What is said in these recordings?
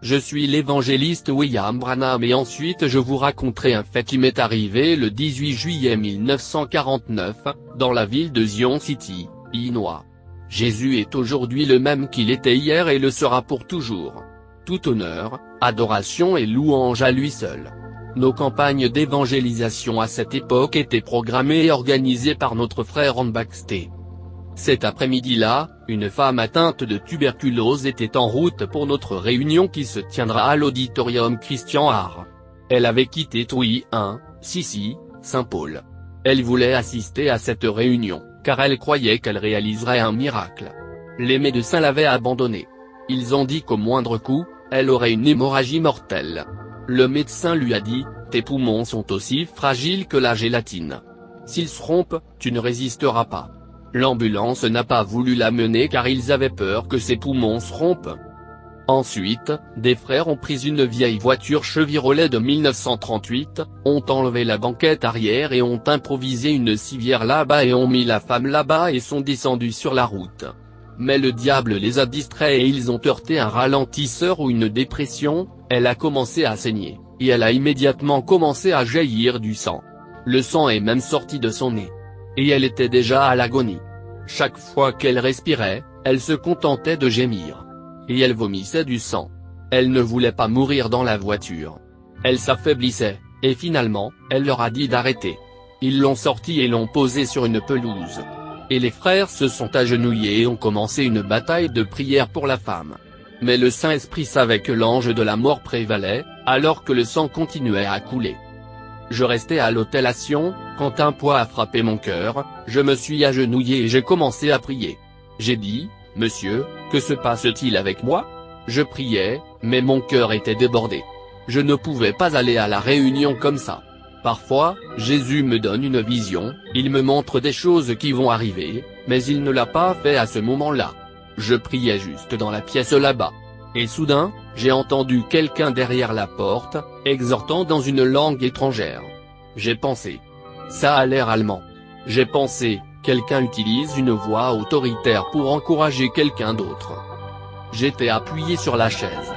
Je suis l'évangéliste William Branham et ensuite je vous raconterai un fait qui m'est arrivé le 18 juillet 1949, dans la ville de Zion City, Illinois. Jésus est aujourd'hui le même qu'il était hier et le sera pour toujours. Tout honneur, adoration et louange à lui seul. Nos campagnes d'évangélisation à cette époque étaient programmées et organisées par notre frère Ron Baxter. Cet après-midi-là, une femme atteinte de tuberculose était en route pour notre réunion qui se tiendra à l'auditorium Christian Art. Elle avait quitté Twin 166, Saint-Paul. Elle voulait assister à cette réunion, car elle croyait qu'elle réaliserait un miracle. Les médecins l'avaient abandonnée. Ils ont dit qu'au moindre coup, elle aurait une hémorragie mortelle. Le médecin lui a dit, « Tes poumons sont aussi fragiles que la gélatine. S'ils se rompent, tu ne résisteras pas. » L'ambulance n'a pas voulu la mener car ils avaient peur que ses poumons se rompent. Ensuite, des frères ont pris une vieille voiture Chevrolet de 1938, ont enlevé la banquette arrière et ont improvisé une civière là-bas et ont mis la femme là-bas et sont descendus sur la route. Mais le diable les a distraits et ils ont heurté un ralentisseur ou une dépression, elle a commencé à saigner, et elle a immédiatement commencé à jaillir du sang. Le sang est même sorti de son nez. Et elle était déjà à l'agonie. Chaque fois qu'elle respirait, elle se contentait de gémir. Et elle vomissait du sang. Elle ne voulait pas mourir dans la voiture. Elle s'affaiblissait, et finalement, elle leur a dit d'arrêter. Ils l'ont sortie et l'ont posée sur une pelouse. Et les frères se sont agenouillés et ont commencé une bataille de prière pour la femme. Mais le Saint-Esprit savait que l'ange de la mort prévalait, alors que le sang continuait à couler. Je restais à l'hôtel à Sion, quand un poids a frappé mon cœur, je me suis agenouillé et j'ai commencé à prier. J'ai dit, « Monsieur, que se passe-t-il avec moi ?» Je priais, mais mon cœur était débordé. Je ne pouvais pas aller à la réunion comme ça. Parfois, Jésus me donne une vision, il me montre des choses qui vont arriver, mais il ne l'a pas fait à ce moment-là. Je priais juste dans la pièce là-bas. Et soudain, j'ai entendu quelqu'un derrière la porte, exhortant dans une langue étrangère. J'ai pensé. Ça a l'air allemand. J'ai pensé, quelqu'un utilise une voix autoritaire pour encourager quelqu'un d'autre. J'étais appuyé sur la chaise.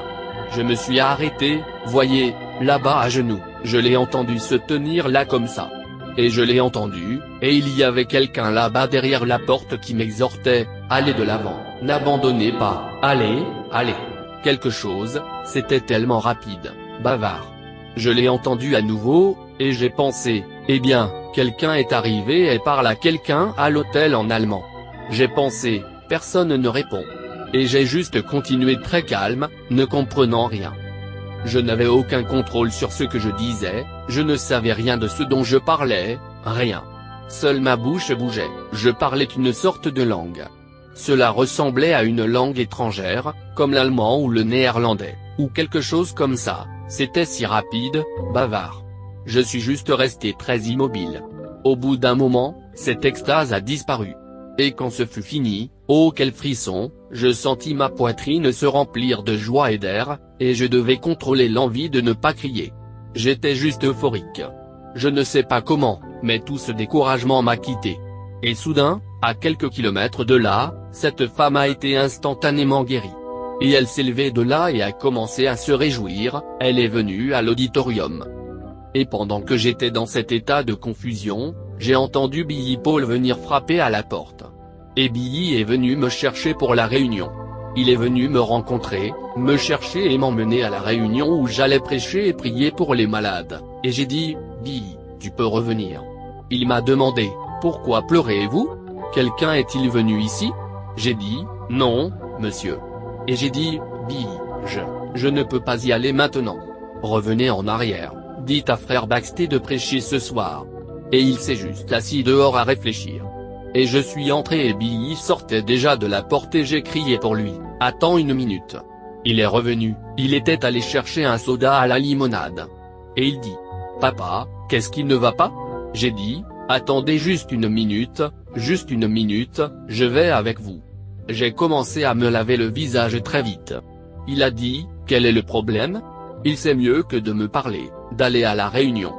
Je me suis arrêté, voyez, là-bas à genoux, je l'ai entendu se tenir là comme ça. Et je l'ai entendu, et il y avait quelqu'un là-bas derrière la porte qui m'exhortait, allez de l'avant, n'abandonnez pas, allez, allez. Quelque chose, c'était tellement rapide, bavard. Je l'ai entendu à nouveau, et j'ai pensé, eh bien, quelqu'un est arrivé et parle à quelqu'un à l'hôtel en allemand. J'ai pensé, personne ne répond. Et j'ai juste continué très calme, ne comprenant rien. Je n'avais aucun contrôle sur ce que je disais, je ne savais rien de ce dont je parlais, rien. Seule ma bouche bougeait, je parlais une sorte de langue. Cela ressemblait à une langue étrangère, comme l'allemand ou le néerlandais, ou quelque chose comme ça, c'était si rapide, bavard. Je suis juste resté très immobile. Au bout d'un moment, cette extase a disparu. Et quand ce fut fini, oh quel frisson, je sentis ma poitrine se remplir de joie et d'air, et je devais contrôler l'envie de ne pas crier. J'étais juste euphorique. Je ne sais pas comment, mais tout ce découragement m'a quitté. Et soudain, à quelques kilomètres de là, cette femme a été instantanément guérie. Et elle s'est levée de là et a commencé à se réjouir, elle est venue à l'auditorium. Et pendant que j'étais dans cet état de confusion, j'ai entendu Billy Paul venir frapper à la porte. Et Billy est venu me chercher pour la réunion. Il est venu me rencontrer, me chercher et m'emmener à la réunion où j'allais prêcher et prier pour les malades, et j'ai dit, Billy, tu peux revenir. Il m'a demandé, pourquoi pleurez-vous? Quelqu'un est-il venu ici? J'ai dit, non, monsieur. Et j'ai dit, Billy, je ne peux pas y aller maintenant. Revenez en arrière, dites à frère Baxter de prêcher ce soir. Et il s'est juste assis dehors à réfléchir. Et je suis entré et Billy sortait déjà de la porte et j'ai crié pour lui, attends une minute. Il est revenu, il était allé chercher un soda à la limonade. Et il dit, papa, qu'est-ce qui ne va pas? J'ai dit, attendez juste une minute, je vais avec vous. J'ai commencé à me laver le visage très vite. Il a dit, quel est le problème? Il sait mieux que de me parler, d'aller à la réunion.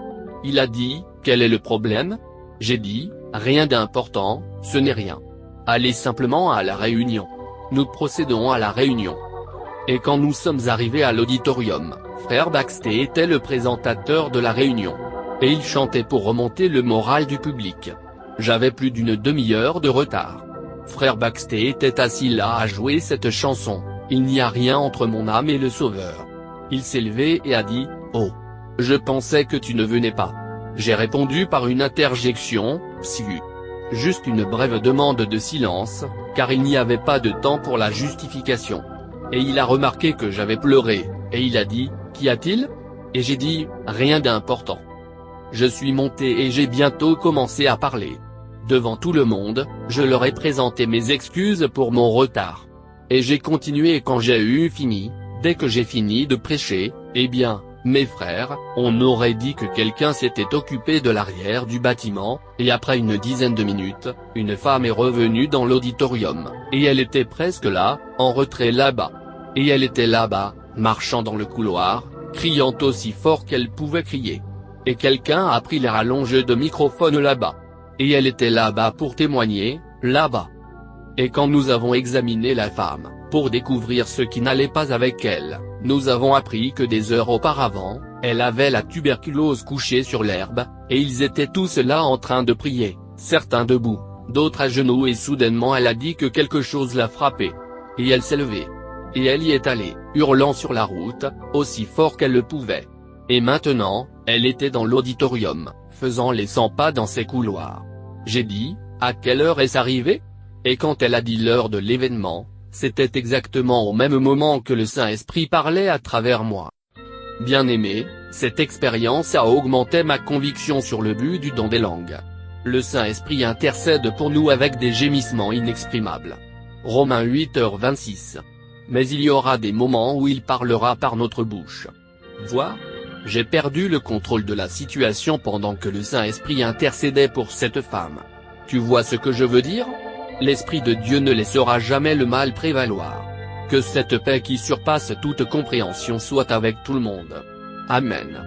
Il a dit, quel est le problème? J'ai dit, rien d'important, ce n'est rien. Allez simplement à la réunion. Nous procédons à la réunion. Et quand nous sommes arrivés à l'auditorium, frère Baxter était le présentateur de la réunion. Et il chantait pour remonter le moral du public. J'avais plus d'une demi-heure de retard. Frère Baxter était assis là à jouer cette chanson, Il n'y a rien entre mon âme et le Sauveur. Il s'est levé et a dit, oh. Je pensais que tu ne venais pas. J'ai répondu par une interjection, psiu. Juste une brève demande de silence, car il n'y avait pas de temps pour la justification. Et il a remarqué que j'avais pleuré, et il a dit, qu'y a-t-il? Et j'ai dit, rien d'important. Je suis monté et j'ai bientôt commencé à parler. Devant tout le monde, je leur ai présenté mes excuses pour mon retard. Et j'ai continué quand j'ai eu fini, dès que j'ai fini de prêcher, eh bien, mes frères, on aurait dit que quelqu'un s'était occupé de l'arrière du bâtiment, et après une dizaine de minutes, une femme est revenue dans l'auditorium, et elle était presque là, en retrait là-bas. Et elle était là-bas, marchant dans le couloir, criant aussi fort qu'elle pouvait crier. Et quelqu'un a pris les rallonges de microphone là-bas. Et elle était là-bas pour témoigner, là-bas. Et quand nous avons examiné la femme, pour découvrir ce qui n'allait pas avec elle, nous avons appris que des heures auparavant, elle avait la tuberculose couchée sur l'herbe, et ils étaient tous là en train de prier, certains debout, d'autres à genoux et soudainement elle a dit que quelque chose l'a frappée. Et elle s'est levée. Et elle y est allée, hurlant sur la route, aussi fort qu'elle le pouvait. Et maintenant, elle était dans l'auditorium, faisant les 100 pas dans ses couloirs. J'ai dit, à quelle heure est-ce arrivé? Et quand elle a dit l'heure de l'événement, c'était exactement au même moment que le Saint-Esprit parlait à travers moi. Bien-aimé, cette expérience a augmenté ma conviction sur le but du don des langues. Le Saint-Esprit intercède pour nous avec des gémissements inexprimables. Romains 8h26. Mais il y aura des moments où il parlera par notre bouche. Vois? J'ai perdu le contrôle de la situation pendant que le Saint-Esprit intercédait pour cette femme. Tu vois ce que je veux dire? L'Esprit de Dieu ne laissera jamais le mal prévaloir. Que cette paix qui surpasse toute compréhension soit avec tout le monde. Amen.